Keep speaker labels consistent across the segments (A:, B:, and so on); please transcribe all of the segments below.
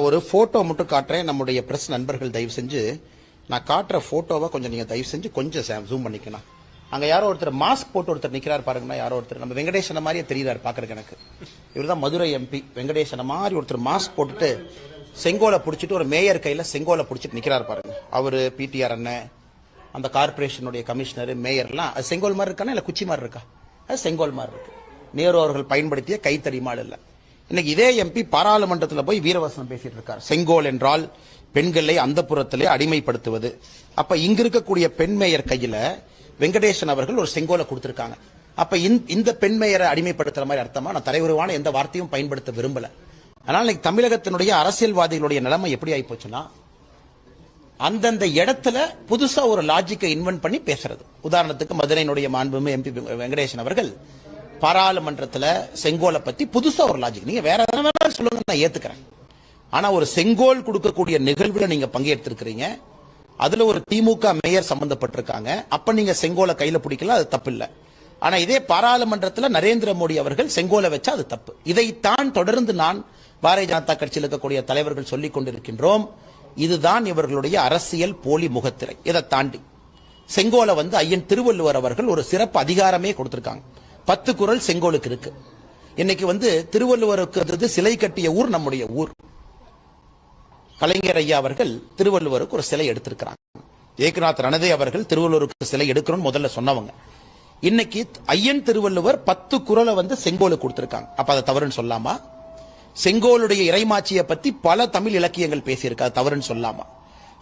A: நான் ஒரு போட்டோ மட்டும் காட்டுறேன். நம்முடைய பிரஸ் நண்பர்கள் தயவு செஞ்சு நான் காட்டுற போட்டோவை கொஞ்சம் நீங்க தயவு செஞ்சு கொஞ்சம் ஜூம் பண்ணிக்கலாம். அங்க யாரோ ஒருத்தர் மாஸ்க் போட்டு ஒருத்தர் நிக்கிறார் பாருங்கன்னா, யாரோ ஒருத்தர் நம்ம வெங்கடேசன மாதிரியே தெரியுறாரு பாக்குறதுக்கு. எனக்கு இவர்தான் மதுரை எம்பி. வெங்கடேசன மாதிரி ஒருத்தர் மாஸ்க் போட்டுட்டு செங்கோலை பிடிச்சிட்டு ஒரு மேயர் கையில செங்கோலை பிடிச்சிட்டு நிக்கிறார் பாருங்க. அவரு பிடிஆர் அண்ணன், அந்த கார்பரேஷனுடைய கமிஷனர், மேயர்லாம் அது செங்கோல் மாதிரி இருக்கானா இல்ல குச்சி மாதிரி இருக்கா? அது செங்கோல் மாதிரி இருக்கு. நேரு அவர்கள் பயன்படுத்திய கைத்தறி மாடு இல்ல. இன்னைக்கு இதே எம்பி பாராளுமன்றத்தில் போய் வீரவசனம் பேசிட்டு இருக்கார். செங்கோல் என்றால் பெண்களை அந்தப்புறத்திலே அடிமைப்படுத்துவது. அப்ப இங்க இருக்கக்கூடிய பெண் மேயர் கையில வெங்கடேசன் அவர்கள் ஒரு செங்கோலை கொடுத்திருக்காங்க. அப்ப இந்த பெண் மேயரை அடிமைப்படுத்துற மாதிரி அர்த்தமா? நான் தலைவருவான எந்த வார்த்தையும் பயன்படுத்த விரும்பல. ஆனால் இன்னைக்கு தமிழகத்தினுடைய அரசியல்வாதிகளுடைய நிலைமை எப்படி ஆகி போச்சுன்னா, அந்தந்த இடத்துல புதுசா ஒரு லாஜிக்கை இன்வென்ட் பண்ணி பேசுறது. உதாரணத்துக்கு மதுரையினுடைய மாண்புமிகு எம்பி வெங்கடேசன் அவர்கள் பாராளுமன்றத்தில் செங்கோலை பத்தி புதுசா ஒரு லாஜிக், நீங்க வேற எதாவது சொல்லுங்க, நான் ஏத்துக்கிறேன். ஆனா ஒரு செங்கோல் கொடுக்கக்கூடிய நிகழ்வுல நீங்க பங்கேற்றிருக்கிறீங்க, அதுல ஒரு திமுக மேயர் சம்பந்தப்பட்டிருக்காங்க. அப்ப நீங்க செங்கோலை கையில பிடிக்கல, அது தப்பு இல்ல. ஆனா இதே பாராளுமன்றத்தில் நரேந்திர மோடி அவர்கள் செங்கோலை வச்சா அது தப்பு. இதைத்தான் தொடர்ந்து நான் பாரதிய ஜனதா கட்சியில் இருக்கக்கூடிய தலைவர்கள் சொல்லிக் கொண்டிருக்கின்றோம். இதுதான் இவர்களுடைய அரசியல் போலி முகத்திரை. இதை தாண்டி செங்கோலை ஐயன் திருவள்ளுவர் அவர்கள் ஒரு சிறப்பு அதிகாரமே கொடுத்திருக்காங்க. 10 குறள் செங்கோலுக்கு இருக்கு. இன்னைக்கு திருவள்ளுவருக்கு சிலை கட்டிய ஊர் நம்முடைய ஊர். கலைஞர் ஐயா அவர்கள் திருவள்ளுவருக்கு ஒரு சிலை எடுத்திருக்கிறாங்க. ஏக்நாத் ரணதே அவர்கள் திருவள்ளுவருக்கு சிலை எடுக்கணும்னு முதல்ல சொன்னவங்க. இன்னைக்கு ஐயன் திருவள்ளுவர் 10 குறளை செங்கோலுக்கு கொடுத்திருக்காங்க. அப்ப அதை தவறுன்னு சொல்லாமா? செங்கோலுடைய இறைமாட்சியை பத்தி பல தமிழ் இலக்கியங்கள் பேசியிருக்க, தவறுன்னு சொல்லாமா?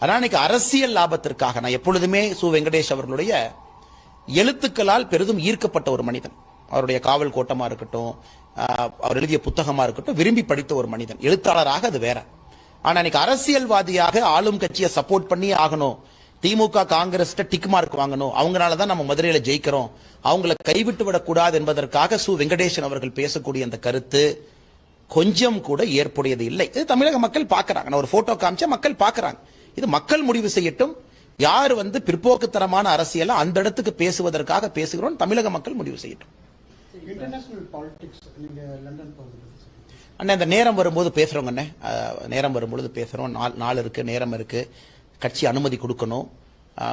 A: ஆனா இன்னைக்கு அரசியல் லாபத்திற்காக நான் எப்பொழுதுமே சு வெங்கடேஷ் அவர்களுடைய எழுத்துக்களால் பெரிதும் ஈர்க்கப்பட்ட ஒரு மனிதன். அவருடைய காவல் கோட்டமா இருக்கட்டும், அவர் எழுதிய புத்தகமா இருக்கட்டும், விரும்பி படித்த ஒரு மனிதன். எழுத்தாளராக அது வேற. ஆனா இன்னைக்கு அரசியல்வாதியாக ஆளும் கட்சியை சப்போர்ட் பண்ணி ஆகணும், திமுக காங்கிரஸ் டிக் மார்க் வாங்கணும், அவங்களாலதான் நம்ம மதுரையில ஜெயிக்கிறோம், அவங்களை கைவிட்டு விடக்கூடாது என்பதற்காக சு வெங்கடேசன் அவர்கள் பேசக்கூடிய அந்த கருத்து கொஞ்சம் கூட ஏற்புடையது இல்லை. இது தமிழக மக்கள் பாக்குறாங்க. நான் ஒரு போட்டோ காமிச்சா மக்கள் பாக்குறாங்க. இது மக்கள் முடிவு செய்யட்டும். யார் பிற்போக்குத்தனமான அரசியல அந்த இடத்துக்கு பேசுவதற்காக பேசுகிறோம், தமிழக மக்கள் முடிவு செய்யட்டும். அண்ணா இந்த நேரம் வரும்போது பேசுறோங்க. அண்ணே நேரம் வரும்பொழுது பேசுறோம். நாள் இருக்கு, நேரம் இருக்கு. கட்சி அனுமதி கொடுக்கணும்.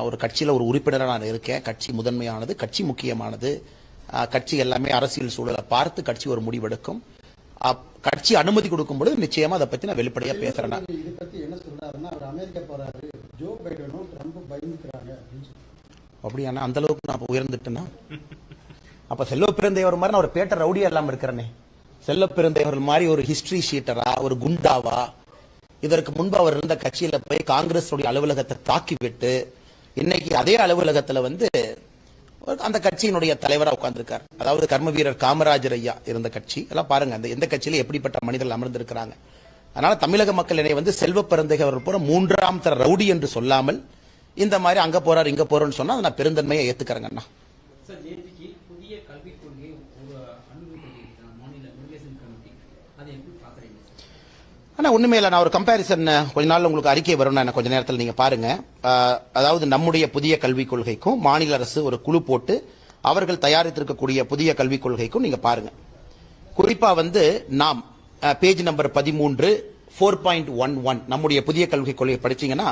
A: ஒரு கட்சியில ஒரு உறுப்பினராக நான் இருக்கேன். கட்சி முதன்மையானது, கட்சி முக்கியமானது. கட்சி எல்லாமே அரசியல் சூழலை பார்த்து கட்சி ஒரு முடிவெடுக்கும். கட்சி அனுமதி கொடுக்கும் பொழுது நிச்சயமா அதை பத்தி நான் வெளிப்படையா பேசுறேன். அப்படியா? அந்த அளவுக்கு நான் உயர்ந்துட்டேன்னா அப்ப செல்வ பிறந்தேவர் மாதிரி நான் ஒரு பேட்ட ரவுடியா இல்லாம இருக்கிறேனே. செல்வ பிறந்தேவர் மாதிரி ஒரு ஹிஸ்டரி ஷீட்டரா, ஒரு குண்டாவா? இதற்கு முன்பு அவர் இருந்த கட்சியில போய் காங்கிரஸ் அலுவலகத்தை தாக்கி விட்டு இன்னைக்கு அதே அலுவலகத்துல அந்த கட்சியினுடைய தலைவராக உட்கார்ந்திருக்கார். அதாவது கர்ம வீரர் காமராஜர் ஐயா இருந்த கட்சி எல்லாம் பாருங்க. அந்த எந்த கட்சியில எப்படிப்பட்ட மனிதர்கள் அமர்ந்திருக்கிறாங்க. அதனால தமிழக மக்கள் என்னை செல்வ பிறந்தேவர் போற 3ஆம் தர ரவுடி என்று சொல்லாமல் இந்த மாதிரி அங்க போறாரு இங்க போறோம்னு சொன்னா நான் பெருந்தன்மையை ஏத்துக்கிறேங்கண்ணா. ஆனா ஒண்ணுமே இல்லை. நான் ஒரு கம்பேரிசன் கொஞ்ச நாள் உங்களுக்கு அறிக்கை வரும், கொஞ்ச நேரத்தில் நீங்க பாருங்க. அதாவது நம்முடைய புதிய கல்விக் கொள்கைக்கும் மாநில அரசு ஒரு குழு போட்டு அவர்கள் தயாரித்திருக்கக்கூடிய புதிய கல்விக் கொள்கைக்கும் நீங்க பாருங்க. குறிப்பா நாம் பேஜ் நம்பர் 13 4.11 நம்முடைய புதிய கல்விக் கொள்கை படிச்சீங்கன்னா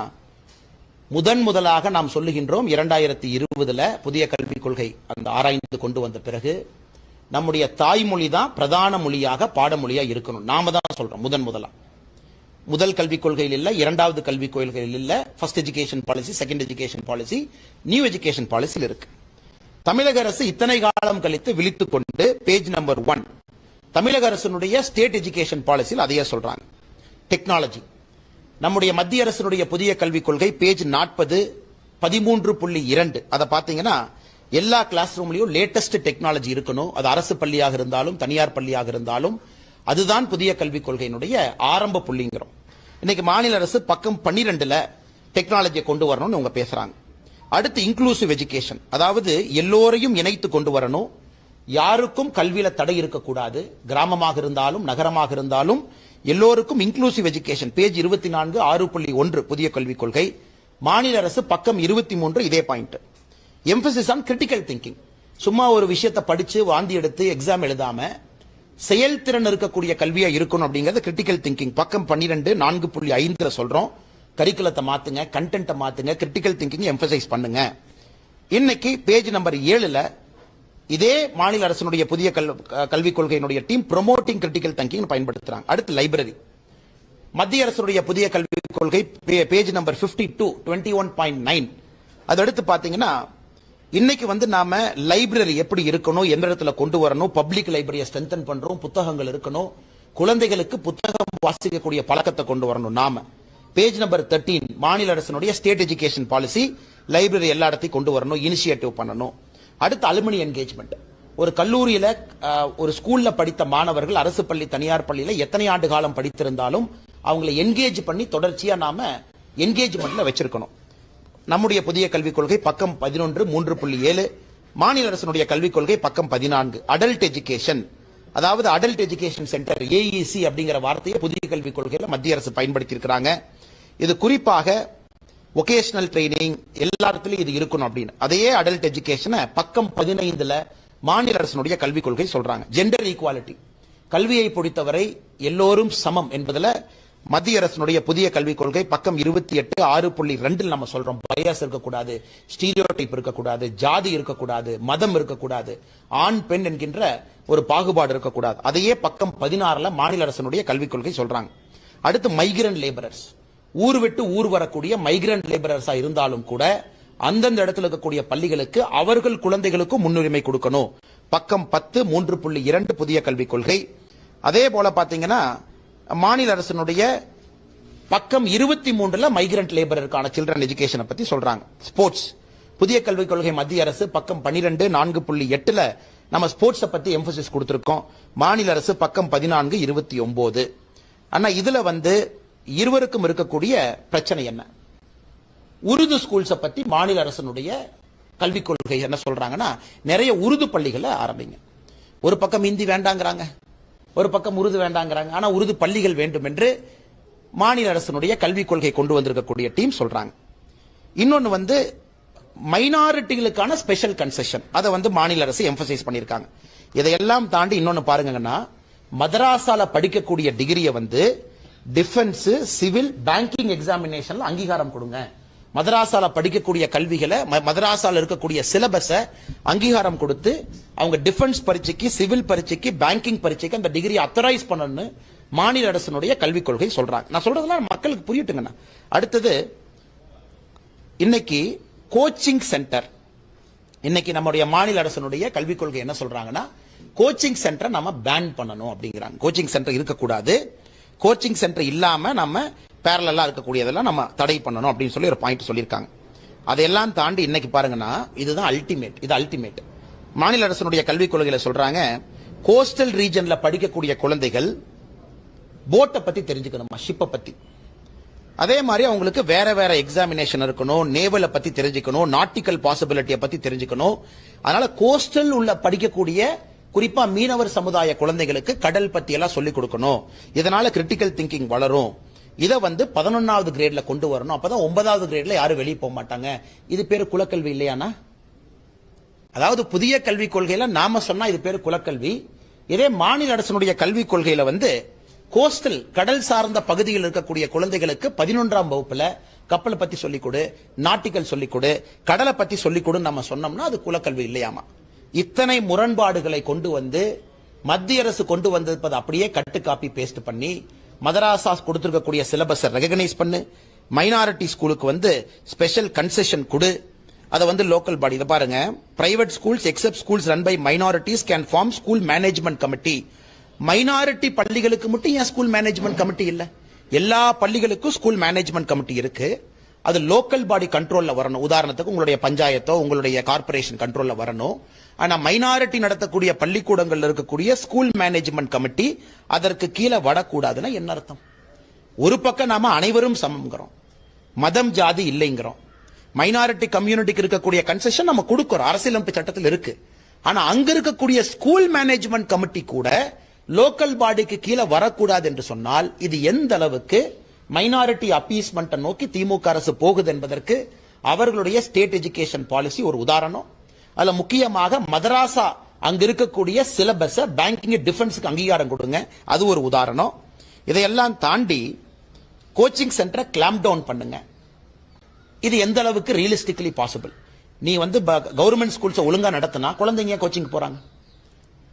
A: முதலாக நாம் சொல்லுகின்றோம் 2020 புதிய கல்விக் கொள்கை அந்த ஆராய்ந்து கொண்டு வந்த பிறகு நம்முடைய தாய்மொழி தான் பிரதான மொழியாக பாடமொழியா இருக்கணும். நாம தான் சொல்றோம் முதலா. முதல் கல்விக் கொள்கையில் இல்ல, இரண்டாவது கல்விக் கொள்கையில் இல்ல. First education policy, second education policy, new education பாலிசியில் இருக்கு. தமிழக அரசு இத்தனை காலம் கழித்து விழித்துக் கொண்டு பேஜ் நம்பர் 1 தமிழக அரசினுடைய ஸ்டேட் எஜுகேஷன் பாலிசியில் அதையே சொல்றாங்க. டெக்னாலஜி நம்முடைய மத்திய அரசினுடைய புதிய கல்விக் கொள்கை பேஜ் 40 13.2 அதை பாத்தீங்கன்னா எல்லா கிளாஸ் ரூம்லயும் லேட்டஸ்ட் டெக்னாலஜி இருக்கணும். அது அரசு பள்ளியாக இருந்தாலும் தனியார் பள்ளியாக இருந்தாலும் அதுதான் புதிய கல்விக் கொள்கையினுடைய ஆரம்ப புள்ளிங்கிறோம். இன்னைக்கு மாநில அரசு பக்கம் 12ல டெக்னாலஜியை கொண்டு வரணும்னு அவங்க பேசுறாங்க. அடுத்து இன்க்ளூசிவ் எஜுகேஷன், அதாவது எல்லோரையும் இணைத்து கொண்டு வரணும். யாருக்கும் கல்வியில தடை இருக்கக்கூடாது. கிராமமாக இருந்தாலும் நகரமாக இருந்தாலும் எல்லோருக்கும் இன்க்ளூசிவ் எஜுகேஷன் பேஜ் 24 6.1 புதிய கல்விக் கொள்கை. மாநில அரசு பக்கம் 23 இதே point. Emphasis on critical thinking. சும்மா ஒரு விஷயத்தை படிச்சு வாந்தி எடுத்து எக்ஸாம் எழுதாம செயல்திறன் இருக்கக்கூடிய கல்வியா இருக்கணும் அப்படிங்கிறது கிரிட்டிக்கல் திங்கிங். பக்கம் 12 4.5 சொல்றோம். கரிக்குலத்தை மாத்துங்க, கண்டென்ட்டை மாத்துங்க, கிரிட்டிக்கல் திங்கிங் எம்பசைஸ் பண்ணுங்க. இன்னைக்கு பேஜ் நம்பர் 7ல இதே மாநில அரசினுடைய புதிய கல்விக் கொள்கையினுடைய டீம் ப்ரோமோட்டிங் கிரிட்டிக்கல் திங்கிங் பயன்படுத்துறாங்க. அடுத்து லைப்ரரி. மத்திய அரசுடைய புதிய கல்விக் கொள்கை பேஜ் நம்பர் 52 21.9. அதடுத்து பாத்தீங்கன்னா இன்னைக்கு நாம லைப்ரரி எப்படி இருக்கணும், எந்த இடத்துல கொண்டு வரணும், பப்ளிக் லைப்ரரியை ஸ்ட்ரென்தன் பண்றோம், புத்தகங்கள் இருக்கணும், குழந்தைகளுக்கு புத்தகம் வாசிக்கக்கூடிய பழக்கத்தை கொண்டு வரணும். நாம பேஜ் நம்பர் 13 மாநில அரசினுடைய ஸ்டேட் எஜுகேஷன் பாலிசி, லைப்ரரி எல்லா இடத்தையும் கொண்டு வரணும், இனிஷியேட்டிவ் பண்ணணும். அடுத்து அலுமினி என்கேஜ்மெண்ட். ஒரு கல்லூரியில ஒரு ஸ்கூல்ல படித்த மாணவர்கள் அரசு பள்ளி தனியார் பள்ளியில எத்தனை ஆண்டு காலம் படித்திருந்தாலும் அவங்களை என்கேஜ் பண்ணி தொடர்ச்சியா நாம என்கேஜ்மெண்ட்ல வச்சிருக்கணும். நம்முடைய புதிய கல்விக் கொள்கை பக்கம் 11 3.7. மாநில அரசினுடைய கல்விக் கொள்கை பக்கம் 14. அடல்ட் எஜுகேஷன், அதாவது அடல்ட் எஜுகேஷன் சென்டர் ஏஇசி அப்படிங்கிற வார்த்தையை புதிய கல்விக் கொள்கையில மத்திய அரசு பயன்படுத்தி இருக்கிறாங்க. இது குறிப்பாக வொகேஷனல் ட்ரைனிங் எல்லா இடத்துலயும் இது இருக்கணும் அப்படின்னு. அதே அடல்ட் எஜுகேஷனை பக்கம் 15ல மாநில அரசினுடைய கல்விக் கொள்கை சொல்றாங்க. ஜெண்டர் ஈக்குவாலிட்டி, கல்வியை பொறுத்தவரை எல்லோரும் சமம் என்பதுல மத்திய அரசினுடைய புதிய கல்விக் கொள்கை பக்கம் 28 6.2 நம்ம சொல்றோம். பயாஸ் இருக்கக்கூடாது, ஸ்டீரியோடைப் இருக்கக்கூடாது, ஜாதி இருக்கக்கூடாது, மதம் இருக்கக்கூடாது, ஆண் பெண் என்கின்ற ஒரு பாகுபாடு இருக்கக்கூடாது. அதையே பக்கம் 16ல மாநில அரசினுடைய கல்விக் கொள்கை சொல்றாங்க. அடுத்து மைக்ரண்ட் லேபரர்ஸ், ஊர் விட்டு ஊர் வரக்கூடிய மைக்ரண்ட் லேபரர்ஸா இருந்தாலும் கூட அந்தந்த இடத்துல இருக்கக்கூடிய பள்ளிகளுக்கு அவர்கள் குழந்தைகளுக்கும் முன்னுரிமை கொடுக்கணும். பக்கம் 10 3.2 புதிய கல்விக் கொள்கை. அதே போல பாத்தீங்கன்னா மாநில அரசினுடைய பக்கம் 23ல மைக்ரண்ட் லேபரருக்கான சில்ட்ரன் எஜுகேஷனை பத்தி சொல்றாங்க. ஸ்போர்ட்ஸ், புதிய கல்விக் கொள்கை மத்திய அரசு பக்கம் 12 4.8ல நம்ம ஸ்போர்ட்ஸ் பத்தி எம்பசிஸ் கொடுத்திருக்கோம். மாநில அரசு பக்கம் 14 29. ஆனா இதுல இருவருக்கும் இருக்கக்கூடிய பிரச்சனை என்ன? உருது ஸ்கூல்ஸை பத்தி மாநில அரசினுடைய கல்விக் கொள்கை என்ன சொல்றாங்கன்னா, நிறைய உருது பள்ளிகளை ஆரம்பிங்க. ஒரு பக்கம் ஹிந்தி வேண்டாங்கிறாங்க, ஒரு பக்கம் உருது வேண்டாங்கிறாங்க. ஆனா உருது பள்ளிகள் வேண்டும் என்று மாநில அரசினுடைய கல்விக் கொள்கை கொண்டு வந்திருக்கக்கூடிய டீம் சொல்றாங்க. இன்னொன்னு மைனாரிட்டிகளுக்கான ஸ்பெஷல் கன்செஷன், அதை மாநில அரசு எம்பசைஸ் பண்ணிருக்காங்க. இதையெல்லாம் தாண்டி இன்னொன்னு பாருங்கன்னா, மதராசால படிக்கக்கூடிய டிகிரியை டிஃபென்ஸ், சிவில், பேங்கிங் எக்ஸாமினேஷன்ல அங்கீகாரம் கொடுங்க. மதராசால படிக்கக்கூடிய கல்விகளை, மதராசால இருக்கக்கூடிய சிலபஸ அங்கீகாரம் கொடுத்து அவங்க டிஃபென்ஸ் பரீட்சைக்கு, சிவில் பரீட்சைக்கு, பேங்கிங் பரீட்சைக்கு அந்த டிகிரி அத்தரைஸ் பண்ணணும்னு மாநில அரசினுடைய கல்விக் கொள்கை சொல்றாங்க. நான் சொல்றதெல்லாம் மக்களுக்கு புரியட்டுங்கண்ணா. அடுத்தது இன்னைக்கு கோச்சிங் சென்டர். இன்னைக்கு நம்முடைய மாநில அரசினுடைய கல்விக் கொள்கை என்ன சொல்றாங்கன்னா, கோச்சிங் சென்டர் நம்ம பேன் பண்ணணும் அப்படிங்கிறாங்க. கோச்சிங் சென்டர் இருக்கக்கூடாது, கோச்சிங் சென்டர் இல்லாம நம்ம பேரலா இருக்கக்கூடியதெல்லாம் நம்ம தடை பண்ணணும் அப்படின்னு சொல்லி ஒரு பாயிண்ட் சொல்லியிருக்காங்க. அதையெல்லாம் தாண்டி இன்னைக்கு பாருங்கன்னா, இதுதான் அல்டிமேட். இது அல்டிமேட். மாநில அரசினுடைய கல்விக் கொள்கையில சொல்றாங்க, கோஸ்டல் ரீஜன்ல படிக்கக்கூடிய குழந்தைகள் போட்டை பத்தி தெரிஞ்சுக்கணுமா, ஷிப்பை பத்தி. அதே மாதிரி அவங்களுக்கு வேற வேற எக்ஸாமினேஷன் இருக்கணும், நேவலை பத்தி தெரிஞ்சுக்கணும், நாட்டிக்கல் பாசிபிலிட்டியை பத்தி தெரிஞ்சுக்கணும். அதனால கோஸ்டல் உள்ள படிக்கக்கூடிய குறிப்பா மீனவர் சமுதாய குழந்தைகளுக்கு கடல் பத்தி எல்லாம் சொல்லிக் கொடுக்கணும். இதனால கிரிட்டிக்கல் திங்கிங் வளரும். இதை 11வது கிரேட்ல கொண்டு வரணும். அப்பதான் 9வது கிரேட்ல யாரும் வெளியே போக மாட்டாங்க. இது பேரு குலக்கல்வி இல்லையானா? அதாவது புதிய கல்விக் கொள்கையில நாம சொன்னா இது பேரு குலக்கல்வி. இதே மாநில அரசினுடைய கல்விக் கொள்கையில கோஸ்டல் கடல் சார்ந்த பகுதியில் இருக்கக்கூடிய குழந்தைகளுக்கு 11ஆம் வகுப்புல கப்பலை பத்தி சொல்லிக் கொடு, நாட்டிக்கல் சொல்லிக் கொடு, கடலை பத்தி சொல்லிக் கொடு நம்ம சொன்னோம்னா அது குலக்கல்வி இல்லையாமா? இத்தனை முரண்பாடுகளை கொண்டு மத்திய அரசு கொண்டு வந்திருப்பது அப்படியே கட்டு காப்பி பேஸ்ட் பண்ணி மதராசா கொடுத்திருக்கக்கூடிய சிலபஸ் ரெகனைஸ் பண்ணு, மைனாரிட்டி ஸ்கூலுக்கு ஸ்பெஷல் கன்செஷன் கொடு, அதை லோக்கல் பாடி. இதை பாருங்க, private schools except schools run by minorities can form school management committee. Minority பள்ளிகளுக்கு மட்டும் ஏன் ஸ்கூல் மேனேஜ்மெண்ட் கமிட்டி இல்ல? எல்லா பள்ளிகளுக்கும் ஸ்கூல் மேனேஜ்மெண்ட் கமிட்டி இருக்கு. அது லோக்கல் பாடி கண்ட்ரோல்ல வரணும். உதாரணத்துக்கு உங்களுடைய பஞ்சாயத்தோ உங்களுடைய கார்பரேஷன் கண்ட்ரோல்ல வரணும். ஆனா மைனாரிட்டி நடத்தக்கூடிய பள்ளிக்கூடங்கள் இருக்கக்கூடிய ஸ்கூல் மேனேஜ்மெண்ட் கமிட்டி அதற்கு கீழே வரக்கூடாதுன்னா என்ன அர்த்தம்? ஒரு பக்கம் நாம அனைவரும் சமம்ங்கிறோம், மதம் ஜாதி இல்லைங்கிறோம். மைனாரிட்டி கம்யூனிட்டிக்கு இருக்கக்கூடிய கன்செஷன் நம்ம கொடுக்கிறோம், அரசியலமைப்பு சட்டத்தில் இருக்கு. ஆனா அங்க இருக்கக்கூடிய ஸ்கூல் மேனேஜ்மெண்ட் கமிட்டி கூட லோக்கல் பாடிக்கு கீழே வரக்கூடாது என்று சொன்னால் இது எந்த அளவுக்கு மைனாரிட்டி அப்பீஸ்மெண்ட் நோக்கி திமுக அரசு போகுது என்பதற்கு அவர்களுடைய ஸ்டேட் எஜுகேஷன் பாலிசி ஒரு உதாரணம். அதுல முக்கியமாக மதராசா அங்க இருக்கக்கூடிய சிலபஸ் பேங்கிங் டிஃபென்ஸுக்கு அங்கீகாரம் கொடுங்க, அது ஒரு உதாரணம். இதையெல்லாம் தாண்டி கோச்சிங் சென்டரை கிளாம்ப் டவுன் பண்ணுங்க. இது எந்த அளவுக்கு ரியலிஸ்டிக்கலி பாசிபிள்? நீ வந்து கவர்மெண்ட் ஸ்கூல்ஸ் ஒழுங்கா நடத்தினா குழந்தைங்க கோச்சிங் போறாங்க,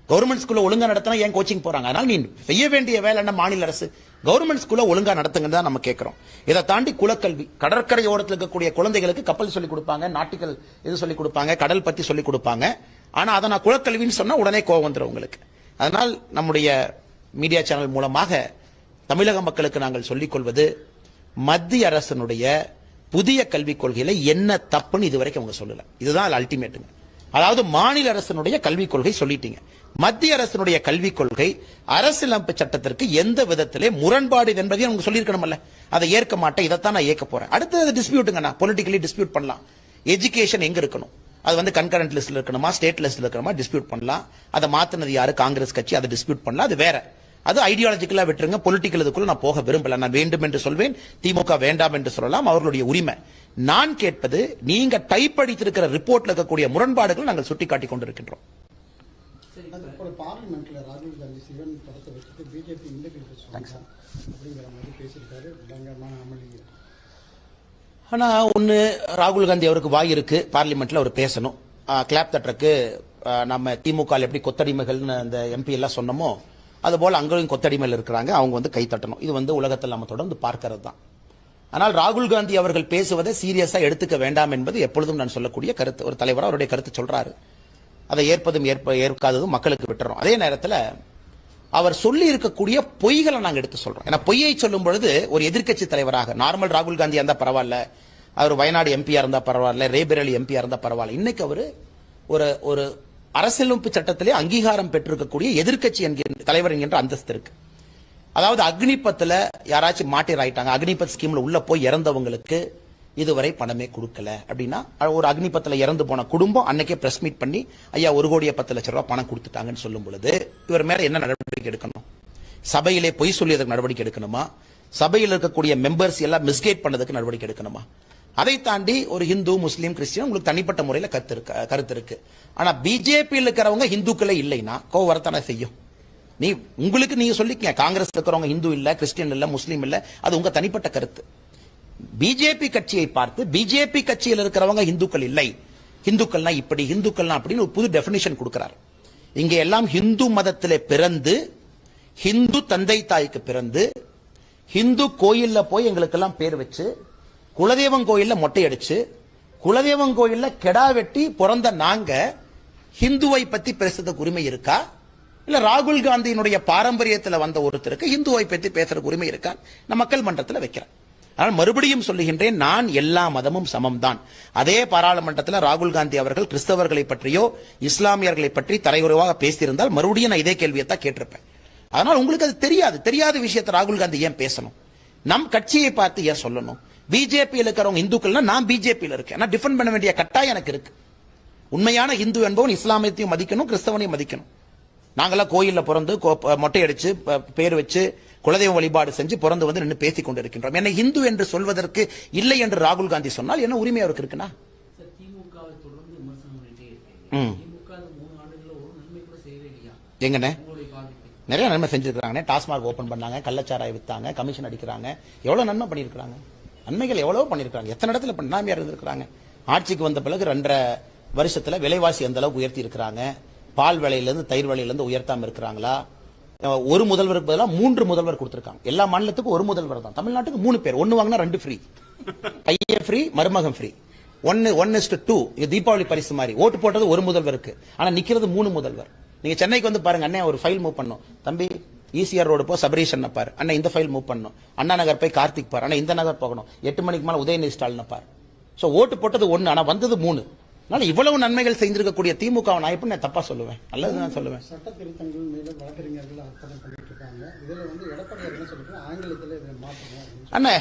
A: கவர்மெண்ட் ஸ்கூல்ல ஒழுங்கா நடத்தினா ஏன் கோச்சிங் போறாங்க? அதனால நீ செய்ய வேண்டிய வேலை என்ன? மாநில அரசு கவர்மெண்ட் ஸ்கூல்ல ஒழுங்கா நடத்துங்கன்னு தான் நம்ம கேட்கிறோம். இதை தாண்டி குலக்கல்வி, கடற்கரை ஓரத்தில் இருக்கக்கூடிய குழந்தைகளுக்கு கப்பல் சொல்லிக் கொடுப்பாங்க, நாட்டிக்கல் இது சொல்லிக் கொடுப்பாங்க, கடல் பத்தி சொல்லிக் கொடுப்பாங்க. ஆனா அதை நான் குலக்கல்வின்னு சொன்னா உடனே கோவம் வந்துடும் உங்களுக்கு. அதனால் நம்முடைய மீடியா சேனல் மூலமாக தமிழக மக்களுக்கு நாங்கள் சொல்லிக் கொள்வது, மத்திய அரசினுடைய புதிய கல்விக் கொள்கையில என்ன தப்புன்னு இதுவரைக்கும் அவங்க சொல்லல. இதுதான் அல்டிமேட்டுங்க. அதாவது மாநில அரசினுடைய கல்விக் கொள்கை சொல்லிட்டீங்க, மத்திய அரசினுடைய கல்விக் கொள்கை அரசியலமைப்பு சட்டத்திற்கு எந்த விதத்திலே முரண்பாடு என்பதையும் அவங்க சொல்லியிருக்கணும்ல. அதை ஏற்க மாட்டேன், இதைத்தான் நான் ஏற்க போறேன். அடுத்தது டிஸ்பியூட்டுங்க, பொலிட்டிக்கலி டிஸ்பியூட் பண்ணலாம். எஜுகேஷன் எங்க இருக்கணும்? அது வந்து கன்கரண்ட் லிஸ்ட்ல இருக்கணுமா, ஸ்டேட் லிஸ்ட்ல இருக்கணுமா, டிஸ்பியூட் பண்ணலாம். அதை மாத்தினது யாரு? காங்கிரஸ் கட்சி. அதை டிஸ்பியூட் பண்ணலாம், அது வேற. அது ஐடியாலஜிக்கலா விட்டுருங்க. பொலிட்டிக்கல் இதுக்குள்ள நான் போக விரும்பல. நான் வேண்டும் என்று சொல்வேன், திமுக வேண்டாம் என்று சொல்லலாம், அவர்களுடைய உரிமை. நான் கேட்பது, நீங்க டைப் அடித்திருக்கிற ரிப்போர்ட்ல இருக்கக்கூடிய முரண்பாடுகள் நாங்கள் சுட்டிக்காட்டிக் கொண்டிருக்கின்றோம்.
B: பார்லிமெண்ட்ல ராகுல் காந்தி சிவன் படத்தை வச்சுட்டு பிஜேபி அப்படிங்கிற மாதிரி பேசியிருக்காரு. பயங்கரமான அமளி.
A: ஆனா ஒண்ணு, ராகுல் காந்தி அவருக்கு வாய் இருக்கு, பார்லிமெண்ட்ல அவர் பேசணும். கிளாப் தட்டுறக்கு நம்ம திமுக எப்படி கொத்தடிமைகள்னு அந்த எம்பி எல்லாம் சொன்னமோ அதுபோல அங்கேயும் கொத்தடிமையில் இருக்கிறாங்க, அவங்க வந்து கை தட்டணும். இது வந்து உலகத்தில் நம்ம தொடர்ந்து பார்க்கிறது தான். ஆனால் ராகுல் காந்தி அவர்கள் பேசுவதை சீரியஸா எடுத்துக்க வேண்டாம் என்பது எப்பொழுதும் நான் சொல்லக்கூடிய கருத்து. ஒரு தலைவராக அவருடைய கருத்து சொல்றாரு, அதை ஏற்பதும் ஏற்காததும் மக்களுக்கு விட்டுறோம். அதே நேரத்தில் அவர் சொல்லி இருக்கக்கூடிய பொய்களை நாங்கள் எடுத்து சொல்றோம். ஏன்னா பொய்யை சொல்லும் பொழுது ஒரு எதிர்க்கட்சி தலைவராக, நார்மல் ராகுல் காந்தியா இருந்தா பரவாயில்ல, அவர் வயநாடு எம்பியா இருந்தா பரவாயில்ல, ரேபரேலி எம்பியா இருந்தா பரவாயில்ல, இன்னைக்கு அவர் ஒரு அரசியலமைப்பு சட்டத்திலே அங்கீகாரம் பெற்றிருக்கக்கூடிய எதிர்க்கட்சி என்கின்ற தலைவர் என்கின்ற அந்தஸ்து இருக்கு. அதாவது அக்னிபத்துல யாராச்சும் மாட்டிராயிட்டாங்க, அக்னிபத் ஸ்கீம்ல உள்ள போய் இறந்தவங்களுக்கு இதுவரை பணமே கொடுக்கல அப்படின்னா, ஒரு அக்னிபத்துல இறந்து போன குடும்பம் அன்னைக்கே பிரஸ் மீட் பண்ணி ஐயா 1,10,00,000 ரூபாய் பணம் கொடுத்துட்டாங்கன்னு சொல்லும் பொழுது இவர் மேல என்ன நடவடிக்கை எடுக்கணும்? சபையிலே பொய் சொல்லியதுக்கு நடவடிக்கை எடுக்கணுமா? சபையில் இருக்கக்கூடிய மெம்பர்ஸ் எல்லாம் மிஸ்கைட் பண்ணதுக்கு நடவடிக்கை எடுக்கணுமா? அதை தாண்டி ஒரு ஹிந்து, முஸ்லீம், கிறிஸ்டியன் உங்களுக்கு தனிப்பட்ட முறையில் கருத்து இருக்கு. ஆனா பிஜேபியில் இருக்கிறவங்க ஹிந்துக்களே இல்லைன்னா கோவம் வரத்தானே செய்யும். உங்களுக்கு நீங்க சொல்லிக்க, காங்கிரஸ் இருக்கிறவங்க ஹிந்து இல்ல, கிறிஸ்டியன் இல்ல, முஸ்லீம் இல்ல, அது உங்க தனிப்பட்ட கருத்து. பிஜேபி கட்சியை பார்த்து பிஜேபி கட்சியில் இருக்கிறவங்க ஹிந்துக்கள் இல்லை, ஹிந்துக்கள்னா இப்படி, ஹிந்துக்கள்னா அப்படின்னு ஒரு புது டெபினிஷன் கொடுக்கிறார். இங்க எல்லாம் ஹிந்து மதத்திலே பிறந்து, ஹிந்து தந்தை தாய்க்கு பிறந்து, ஹிந்து கோயில்ல போய் எங்களுக்கெல்லாம் பேர் வச்சு, குலதெய்வம் கோயில்ல மொட்டை அடிச்சு, குலதெய்வம் கோயில்ல கெடா வெட்டி பிறந்த நாங்க ஹிந்துவை பத்தி பேசுறதுக்கு உரிமை இருக்கா? இல்ல ராகுல் காந்தியினுடைய பாரம்பரியத்தில் வந்த ஒருத்தருக்கு ஹிந்துவை பத்தி பேசுறதுக்கு உரிமை இருக்கா? நான் மக்கள் மன்றத்தில் வைக்கிறேன். ஆனால் மறுபடியும் சொல்லுகின்றேன், நான் எல்லா மதமும் சமம் தான். அதே பாராளுமன்றத்தில் ராகுல் காந்தி அவர்கள் கிறிஸ்தவர்களை பற்றியோ இஸ்லாமியர்களை பற்றி தரையுறவாக பேசியிருந்தால் மறுபடியும் நான் இதே கேள்வியை தான் கேட்டிருப்பேன். அதனால் உங்களுக்கு அது தெரியாத விஷயத்தை ராகுல் காந்தி ஏன் பேசணும்? நம் கட்சியை பார்த்து ஏன் சொல்லணும்? பிஜேபியில் இருக்கிறவங்க இந்துக்கள்னா நான் பிஜேபியில் இருக்கேன், நான் டிஃபெண்ட் பண்ண வேண்டிய கட்டாயம் எனக்கு இருக்கு. உண்மையான இந்து என்பவன் இஸ்லாமியத்தையும் மதிக்கணும், கிறிஸ்தவனையும் மதிக்கணும். நாங்களாம் கோயில்ல பிறந்து மொட்டை அடிச்சு பேர் வச்சு குலதெய்வ வழிபாடு செஞ்சு பிறந்து வந்து நின்று பேசிக் கொண்டிருக்கின்றோம். என்னை இந்து என்று சொல்வதற்கு இல்லை என்று ராகுல் காந்தி சொன்னால் என்ன உரிமை அவருக்கு இருக்குன்னா? எங்கண்ணே நிறைய நன்மை செஞ்சிருக்காங்க. டாஸ்மாக் ஓபன் பண்ணாங்க, கள்ளச்சாராய வித்தாங்க, கமிஷன் அடிக்கிறாங்க, எவ்வளவு நன்மை பண்ணிருக்காங்க. நன்மைகள் எவ்வளவு பண்ணிருக்காங்க, எத்தனை இடத்துல பண்ணாமையா இருந்திருக்காங்க. ஆட்சிக்கு வந்த பிறகு 2.5 வருஷத்துல விலைவாசி எந்த அளவுக்கு உயர்த்தி இருக்கிறாங்க. பால் விலையிலிருந்து தயிர் விலையிலிருந்து உயர்த்தாம இருக்கிறாங்களா? ஒரு முதல்வருக்கு பதிலாக 3 முதல்வர் கொடுத்திருக்காங்க. எல்லா மாநிலத்துக்கும் ஒரு முதல்வர் தான். தமிழ்நாட்டுக்கு 3 பேர், 1 வாங்கினா 2 ஃப்ரீ, பையன் ஃப்ரீ, மருமகம் ஃப்ரீ. 1:2. தீபாவளி பரிசு மாதிரி. ஓட்டு போட்டது ஒரு முதல்வருக்கு, ஆனா நிக்கிறது 3 முதல்வர். நீங்க சென்னைக்கு வந்து பாருங்க, அண்ணே ஒரு ஃபைல் மூவ் பண்ணும், தம்பி ஈசிஆர் ரோடு போ சபரீஷன் பாரு, அண்ணா இந்த ஃபைல் மூவ் பண்ணும், அண்ணா நகர் போய் கார்த்திக் பாரு, அண்ணா இந்த நகர் போகணும், 8 மணிக்கு மேல உதயநிதி ஸ்டாலின் பாரு. சோ ஓட்டு போட்டது 1, ஆனா வந்தது 3. அதனால இவ்வளவு நன்மைகள் செய்திருக்கக்கூடிய திமுக நான் எப்படி நான் தப்பா சொல்லுவேன்? நல்லதுதான் சொல்லுவேன்.
B: சட்ட திருத்தங்கள் மீது வழக்கறிஞர்கள் அர்ப்பணம் பண்ணிட்டு இருக்காங்க. இதுல வந்து எடப்பாடி என்ன சொல்லிட்டு ஆங்கிலத்தில் இதை மாற்றணும்
A: அண்ணா,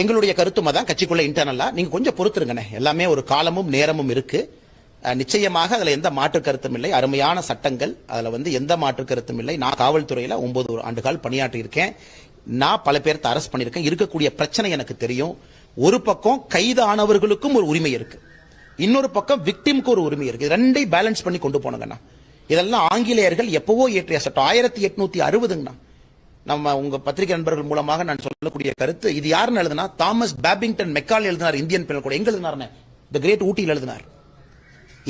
A: எங்களுடைய கருத்துமா தான் கட்சிக்குள்ள இன்டர்னலா. நீங்க கொஞ்சம் பொறுத்துருங்கண்ணே, எல்லாமே ஒரு காலமும் நேரமும் இருக்கு. நிச்சயமாக அதுல எந்த மாற்று கருத்தும் இல்லை. அருமையான சட்டங்கள், அதுல வந்து எந்த மாற்று கருத்தும் இல்லை. நான் காவல்துறையில 9 ஆண்டுகால் பணியாற்றி இருக்கேன். நான் பல பேர்த்த அரெஸ்ட் பண்ணிருக்கேன். இருக்கக்கூடிய பிரச்சனை எனக்கு தெரியும். ஒரு பக்கம் கைதானவர்களுக்கும் ஒரு உரிமை இருக்கு, இன்னொரு பக்கம் விக்டிம்க்கு ஒரு உரிமை இருக்கு. ரெண்டையும் பேலன்ஸ் பண்ணி கொண்டு போனங்கண்ணா. இதெல்லாம் ஆங்கிலேயர்கள் எப்பவோ இயற்றிய சட்டம். 1860ங்கண்ணா. நம்ம உங்க பத்திரிகை நண்பர்கள் மூலமாக நான் சொல்லக்கூடிய கருத்து, இது யாருன்னு எழுதுனா தாமஸ் பேபிங்டன் மெக்காலே எழுதினார். இந்தியன் பீனல் கோட் எங்க எழுதினார்? தி கிரேட் ஊட்டியில் எழுதினார்.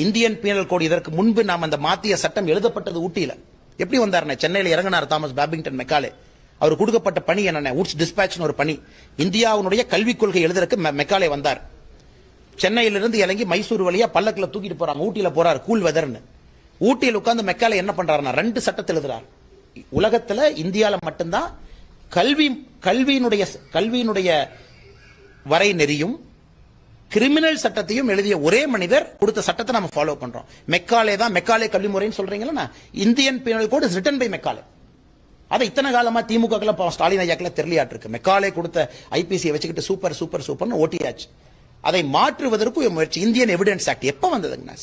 A: இந்தியன் பீனல் கோட் இதற்கு முன்பு நாம் அந்த மாத்திய சட்டம் எழுதப்பட்டது ஊட்டியில. எப்படி வந்தாருன்னு சென்னையில் இறங்கினார் தாமஸ் பேபிங்டன் மெக்காலே. அவர் கொடுக்கப்பட்ட பணி என்ன? உட்ஸ் டிஸ்பேட்ச்னு ஒரு பணி. இந்தியாவுடைய கல்விக் கொள்கை எழுதுறதுக்கு மெக்காலே வந்தார். சென்னையிலிருந்து இறங்கி மைசூர் வழியா பல்லக்கில் தூக்கிட்டு போறாங்க. ஊட்டியில போறாரு, கூல் வெதர்னு. ஊட்டியில் உட்கார்ந்து மெக்காலே என்ன பண்றாருன்னா 2 சட்டத்தை எழுதுறார். உலகத்துல இந்தியால மட்டும்தான் கல்வியினுடைய வரை நெறியும் கிரிமினல் சட்டத்தையும் எழுதிய ஒரே மனிதர் கொடுத்த சட்டத்தை நம்ம ஃபாலோ பண்றோம். மெக்காலே தான். மெக்காலே கல்வி முறைன்னு சொல்றீங்களா? Indian penal code is written by Macaulay. அதை இத்தனை காலமா திமுக ஸ்டாலின் ஐயாக்கள தெரியலையாட்டு இருக்கு. மெக்காலே கொடுத்த ஐபிசியை வச்சுக்கிட்டு சூப்பர் சூப்பர் சூப்பர்னு ஓட்டியாச்சு. அதை மாற்றுவதற்கு முயற்சி. இந்தியன் எவிடன்ஸ் ஆக்ட் எப்ப வந்ததுங்க?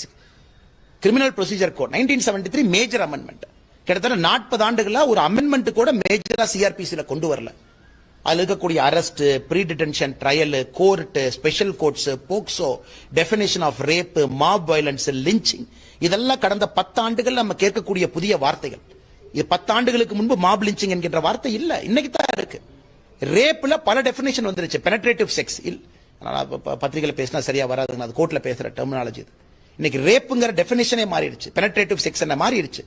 A: Criminal procedure code 1973 major amendment. கிட்டத்தட்ட 40 ஆண்டுகளா ஒரு அமெண்ட்மெண்ட் கூட மேஜரா சிஆர்பிசில கொண்டு வரல. அதுல இருக்கக்கூடிய arrest, pre detention, trial, court, special courts, POCSO, definition of rape, mob violence, lynching, இதெல்லாம் கடந்த 10 ஆண்டுகள் நம்ம கேட்கக்கூடிய புதிய வார்த்தைகள். இது 10 ஆண்டுகளுக்கு முன்பு மாப் லிஞ்சிங் என்கின்ற வார்த்தை இல்ல, இன்னைக்கு தான் இருக்கு. ரேப்ல பல டெஃபினேஷன் வந்துருச்சு. பெனட்ரேட்டிவ் செக்ஸ் பத்திரிகையில பேசினா சரியா வராதுங்க, அது கோர்ட்ல பேசுற டெர்மினாலஜி. இன்னைக்கு ரேப்புங்கிற டெஃபினேஷனே மாறிடுச்சு. பெனட்ரேட்டிவ் செக்ஸ் என்ன மாறிடுச்சு.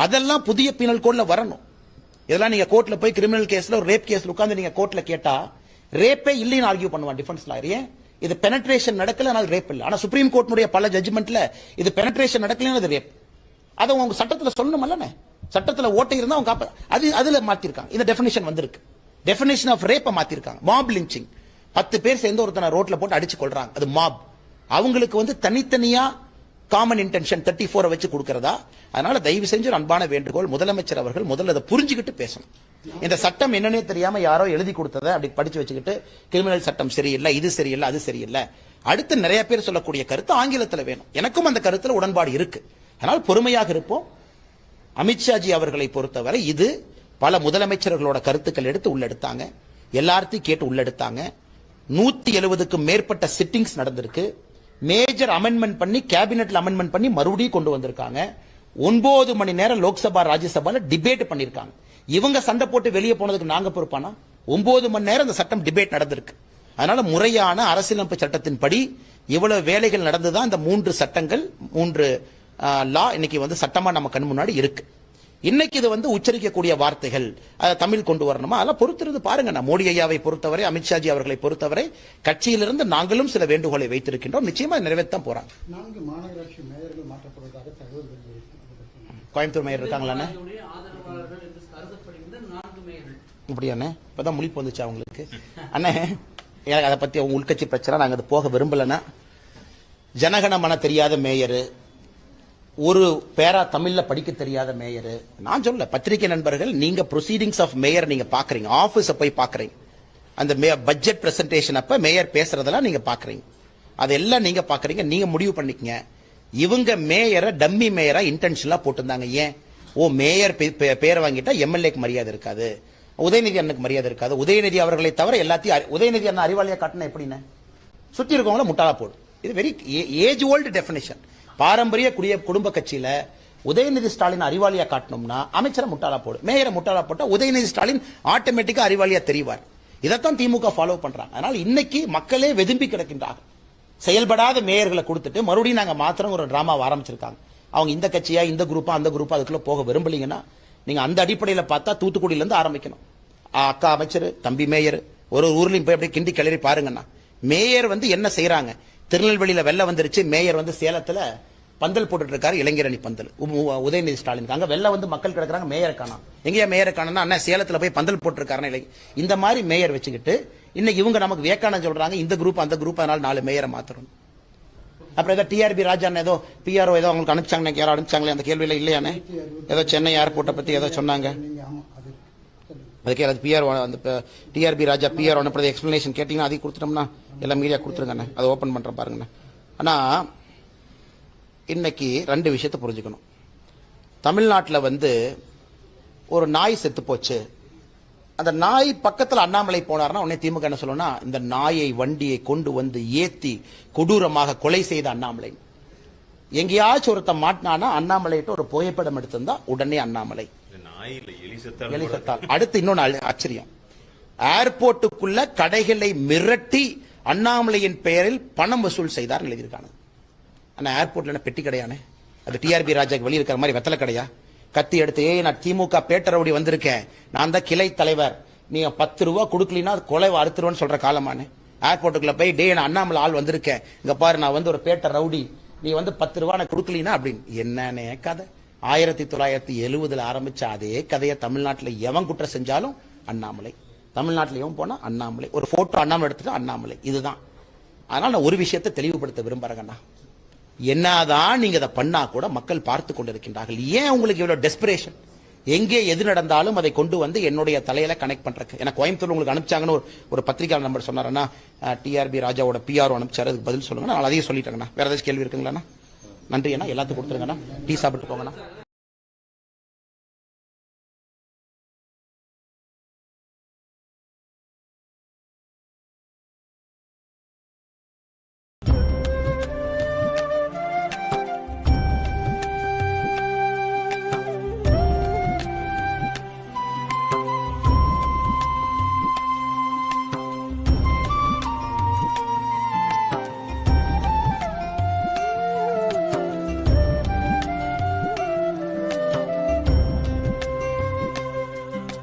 A: அதெல்லாம் புதிய பீனல் கோட்ல வரணும். இதெல்லாம் நீங்க கோர்ட்ல போய் கிரிமினல் கேஸ்ல ஒரு ரேப் கேஸ்ல உட்கார்ந்து நீங்க கோர்ட்ல கேட்டா ரேப்பே இல்லைன்னு ஆர்கியூ பண்ணுவான் டிஃபென்ஸ் லாயர். ஏன்? இது பெனட்ரேஷன் நடக்கல, ஆனால் ரேப் இல்ல. ஆனா சுப்ரீம் கோர்ட்னுடைய பல ஜட்ஜ்மெண்ட்ல இது பெனட்ரேஷன் நடக்கலன்னு அது ரேப். அதை உங்க சட்டத்துல சொல்லணும்ல. சட்டத்துல ஓட்டை இருந்தா அவங்க அதுல மாத்திருக்காங்க. இந்த டெஃபினேஷன் வந்திருக்கு. டெஃபினேஷன் ஆஃப் ரேப்பை மாத்திருக்காங்க. மாப் லிஞ்சிங், 10 பேர் சேர்ந்து ஒருத்தனை ரோட்ல போட்டு அடிச்சு கொள்றாங்க, அது மாப். அவங்களுக்கு தனித்தனியா காமன் இன்டென்ஷன் 34 வச்சு கொடுக்கிறதா? அதனால தயவு செஞ்சு அன்பான வேண்டுகோள், முதலமைச்சர் அவர்கள் முதல்ல அதை புரிஞ்சுக்கிட்டு பேசணும். இந்த சட்டம் என்னன்னே தெரியாம யாரோ எழுதி கொடுத்ததை அப்படி படிச்சு வச்சுக்கிட்டு கிரிமினல் சட்டம் சரியில்லை, இது சரியில்லை, அது சரியில்லை. அடுத்து நிறைய பேர் சொல்லக்கூடிய கருத்து ஆங்கிலத்தில் வேணும். எனக்கும் அந்த கருத்துல உடன்பாடு இருக்கு. அதனால் பொறுமையாக இருப்போம். அமித்ஷாஜி அவர்களை பொறுத்தவரை இது பல முதலமைச்சர்களோட கருத்துக்கள் எடுத்து உள்ளெடுத்தாங்க, எல்லார்த்தையும் கேட்டு உள்ளெடுத்தாங்க. 170க்கும் மேற்பட்ட சிட்டிங்ஸ் நடந்திருக்கு. மேஜர் அமெண்ட்மெண்ட் பண்ணி கேபினெட்ல அமெண்ட்மெண்ட் பண்ணி மறுபடியும் கொண்டு வந்திருக்காங்க. 9 மணி நேரம் லோக்சபா ராஜ்யசபால டிபேட் பண்ணிருக்காங்க. இவங்க சண்டை போட்டு வெளியே போனதுக்கு நாங்க பொறுப்பானா? 9 மணி நேரம் இந்த சட்டம் டிபேட் நடந்திருக்கு. அதனால முறையான அரசியலமைப்பு சட்டத்தின்படி இவ்வளவு வேலைகள் நடந்துதான் இந்த 3 சட்டங்கள் 3 லா இன்னைக்கு சட்டமா நம்ம கண் முன்னாடி இருக்கு. இன்னைக்கு இது உச்சரிக்கக்கூடிய வார்த்தைகள் அதை தமிழ் கொண்டு வரணுமா? அதெல்லாம் பொறுத்திருந்து பாருங்க. நான் மோடி ஐயாவை பொறுத்தவரை, அமித்ஷாஜி அவர்களை பொறுத்தவரை கட்சியிலிருந்து நாங்களும் சில வேண்டுகோளை வைத்திருக்கின்றோம். நிச்சயமா நிறைவேற்றம் போறாங்க. 4 மாநகராட்சி மேயர்கள் மாற்றப்படுவதாக தகவல் கோயம்புத்தூர் மேயர் இருக்காங்களா? இப்படியாண்ணே இப்பதான் முழிப்பு வந்துச்சு அவங்களுக்கு. அண்ணே எனக்கு அதை பத்தி அவங்க உள்கட்சி பிரச்சனை, நாங்க அது போக விரும்பலன்னா. ஜனகணமன தெரியாத மேயரு, ஒரு பேரா தமிழ்ல படிக்க தெரியாத மேயர். நான் சொல்ல பத்திரிகை நண்பர்கள், நீங்க ப்ரொசீடிங்ஸ் ஆஃப் மேயர் நீங்க பாக்குறீங்க, ஆபீஸ போய் பாக்குறீங்க, அந்த பட்ஜெட் பிரசன்டேஷன் அப்ப மேயர் பேசுறதெல்லாம் நீங்க பாக்குறீங்க, அதெல்லாம் நீங்க பாக்குறீங்க. நீங்க முடிவு பண்ணிக்கங்க. இவங்க மேயரை டம்மி மேயரா இன்டென்ஷனலா போட்டிருந்தாங்க. ஏன்? மேயர் பேரை வாங்கிட்டா எம்எல்ஏக்கு மரியாதை இருக்காது, உதயநிதி அண்ணனுக்கு மரியாதை இருக்காது. உதயநிதி அவர்களை தவிர எல்லாத்தையும் உதயநிதி அண்ணன் அறிவாளியா காட்டினா எப்படின்னு சுத்தி இருக்கவங்கள முட்டாளா போடும். இது வெரி ஏஜ் ஓல்டு டெபினிஷன். பாரம்பரிய குடும்ப கட்சியில உதயநிதி ஸ்டாலின் அறிவாளியா காட்டணும்னா அமைச்சரை முட்டாளா போடு, மேயரை முட்டாளா போட்டா உதயநிதி ஸ்டாலின் ஆட்டோமேட்டிக்கா அறிவாளியா தெரிவார். இதைத்தான் திமுக ஃபாலோ பண்றாங்க. அதனால இன்னைக்கு மக்களே வெதும்பி கிடக்கின்றார்கள். செயல்படாத மேயர்களை கொடுத்துட்டு மறுபடியும் நாங்க மாத்திரம் ஒரு டிராமா ஆரம்பிச்சிருக்காங்க. அவங்க இந்த கட்சியா இந்த குரூப்பா அந்த குரூப்பா அதுக்குள்ள போக விரும்பலீங்கன்னா நீங்க அந்த அடிப்படையில பார்த்தா தூத்துக்குடியில இருந்து ஆரம்பிக்கணும். அக்கா அமைச்சர், தம்பி மேயர், ஒரு ஊர்லயும் போய் அப்படியே கிண்டி கிளறி பாருங்கன்னா மேயர் என்ன செய்யறாங்க. திருநெல்வேலியில வெள்ளம் வந்துருச்சு, மேயர் சேலத்துல பந்தல் போட்டுட்டு இருக்காரு, இளைஞரணி பந்தல் உதயநிதி ஸ்டாலின். அங்க வெள்ளம் மக்கள் கிடக்குறாங்க, மேயரை காணோம். எங்கேயா மேயரை காணோம்னா அண்ணா சேலத்துல போய் பந்தல் போட்டுருக்காரு. இந்த மாதிரி மேயர் வச்சுக்கிட்டு இன்னைக்கு இவங்க நமக்கு வேக்கானம் சொல்றாங்க, இந்த குரூப் அந்த குரூப், அதனால 4 மேயரை மாத்திரம். அப்புறம் ஏதோ டிஆர்பி ராஜா ஏதோ பிஆர்ஓ ஏதோ அவங்களுக்கு அனுப்பிச்சாங்க, யாரோ அனுப்பிச்சாங்களே, அந்த கேள்வியில இல்லையானே? ஏதோ சென்னை ஏர்போர்ட்டை பத்தி ஏதோ சொன்னாங்க, அதுக்கே அது பிஆர்ஓ, அந்த டிஆர்பி ராஜா பிஆர்ஓ அனுப்புறது எக்ஸ்பிளனேஷன் கேட்டீங்கன்னா அதையும் கொடுத்துட்டோம்னா எல்லாம் மீடியா கொடுத்துருங்க, அதை ஓபன் பண்றேன் பாருங்க. ஆனா இன்னைக்கு 2 விஷயத்தை புரிஞ்சுக்கணும். தமிழ்நாட்டில் ஒரு நாய் செத்து போச்சு, அந்த நாய் பக்கத்தில் அண்ணாமலை போனார்னா உடனே திமுக என்ன சொல்லணும்னா, இந்த நாயை வண்டியை கொண்டு ஏத்தி கொடூரமாக கொலை செய்த அண்ணாமலை. எங்கேயாச்சும் ஒருத்தன் மாட்டினானா அண்ணாமலையிட்ட ஒரு புகைப்படம் எடுத்திருந்தா உடனே அண்ணாமலை. எலி செத்தால். அடுத்து இன்னொன்னு ஆச்சரியம், ஏர்போர்ட்டுக்குள்ள கடைகளை மிரட்டி அண்ணாமலையின் பெயரில் பணம் வசூல் செய்தார் எழுதியிருக்காங்க. ஆனா ஏர்போர்ட்ல பெட்டி கடையானே, அது டிஆர்பி ராஜாக்கு வெளியே இருக்கிற மாதிரி வெத்தலை கடையா? கத்தி எடுத்து நான் திமுக பேட்டரவுடி வந்திருக்கேன், நான் தான் கிளை தலைவர், நீங்க 10 ரூபா கொடுக்கலனா கொலை அறுத்துருவேன்னு சொல்ற காலமானே. ஏர்போர்ட்டுக்குள்ள போய் நான் அண்ணாமலை ஆள் வந்திருக்கேன், இங்க பாரு நான் வந்து ஒரு பேட்டர் ரவுடி, நீ வந்து 10 ரூபா நான் கொடுக்கலனா அப்படின்னு. என்னன்னே கதை. 1970 ஆரம்பிச்ச அதே கதையை தமிழ்நாட்டில் எவன் குற்றம் செஞ்சாலும் அண்ணாமலை, தமிழ்நாட்டில் எவன் போனா அண்ணாமலை, ஒரு போட்டோ அண்ணாமலை எடுத்துட்டு அண்ணாமலை. இதுதான். அதனால நான் ஒரு விஷயத்தை தெளிவுபடுத்த விரும்புறேங்கண்ணா, என்னதான் நீங்க அதை பண்ணா கூட மக்கள் பார்த்து கொண்டிருக்கின்றார்கள். ஏன் உங்களுக்கு இவ்வளவு டெஸ்பிரேஷன்? எங்கே எது நடந்தாலும் அதை கொண்டு வந்து என்னுடைய தலையில கனெக்ட் பண்றதுக்கு. எனக்கு கோயம்புத்தூர் உங்களுக்கு அனுப்பிச்சாங்கன்னு ஒரு பத்திரிகை நம்பர் சொன்னாருன்னா, டிஆர்பி ராஜாவோட பிஆர் அனுப்பிச்சாரு, அதுக்கு பதில் சொல்லுங்க. நான் அதையும் சொல்லிட்டேங்கண்ணா. வேற ஏதாச்சும் கேள்வி இருக்குங்களா? நன்றி அண்ணா, எல்லாத்துக்கும் கொடுத்துருங்கண்ணா. டீ சாப்பிட்டு போங்கண்ணா.